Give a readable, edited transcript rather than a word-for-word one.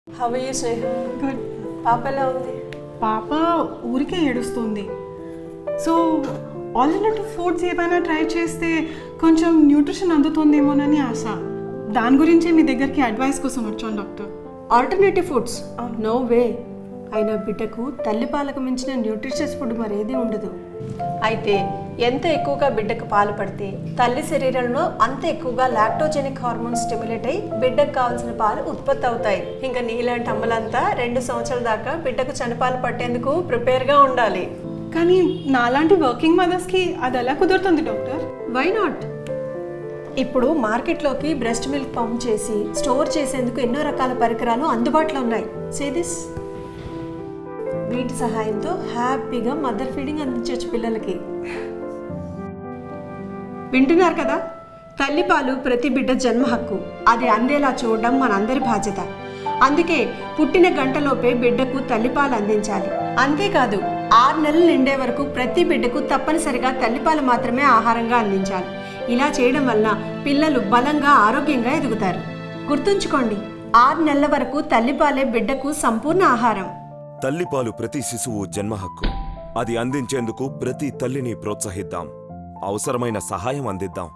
How are you Sneha? Good. పాప ఎలా ఉంది? పాప ఊరికే ఏడుస్తుంది. సో ఆల్టర్నేటివ్ ఫుడ్స్ ఏమైనా ట్రై చేస్తే కొంచెం న్యూట్రిషన్ అందుతుందేమోనని ఆశ. దాని గురించే మీ దగ్గరికి అడ్వైస్ కోసం వచ్చాను doctor. Alternative foods? No way. అయినా బిడ్డకు తల్లిపాలకు మించిన న్యూట్రిషియస్ ఫుడ్ మరేది ఉండదు. అయితే ఎంత ఎక్కువగా బిడ్డకు పాలు పడితే తల్లి శరీరంలో అంత ఎక్కువగా లాక్టోజెనిక్ హార్మోన్స్ స్టిమ్యులేట్ అయి బిడ్డకు కావాల్సిన పాలు ఉత్పత్తి అవుతాయి. ఇంకా నీలాంటి అమ్మలంతా 2 సంవత్సరాల దాకా బిడ్డకు చనిపాలు పట్టేందుకు ప్రిపేర్గా ఉండాలి. కానీ నాలాంటి వర్కింగ్ మదర్స్కి అది ఎలా కుదురుతుంది డాక్టర్? Why not? ఇప్పుడు మార్కెట్లోకి బ్రెస్ట్ మిల్క్ పంప్ చేసి స్టోర్ చేసేందుకు ఎన్నో రకాల పరికరాలు అందుబాటులో ఉన్నాయి. See this. వీటి సహాయంతో హ్యాపీగా మదర్ ఫీడింగ్ అందించవచ్చు పిల్లలకి. వింటున్నారు కదా? తల్లిపాలు ప్రతి బిడ్డ జన్మ హక్కు. అది అందేలా చూడడం మనందరి బాధ్యత. అందుకే పుట్టిన గంటలోపే బిడ్డకు తల్లిపాలు అందించాలి. అంతేకాదు 6 నెలలు నిండే వరకు ప్రతి బిడ్డకు తప్పనిసరిగా తల్లిపాలు మాత్రమే ఆహారంగా అందించాలి. ఇలా చేయడం వల్ల పిల్లలు బలంగా ఆరోగ్యంగా ఎదుగుతారు. గుర్తుంచుకోండి, 6 నెలల వరకు తల్లిపాలే బిడ్డకు సంపూర్ణ ఆహారం. తల్లిపాలు ప్రతి శిశువు జన్మ హక్కు. అది అందించేందుకు ప్రతి తల్లిని ప్రోత్సహిద్దాం. అవసరమైన సహాయం అందిద్దాం.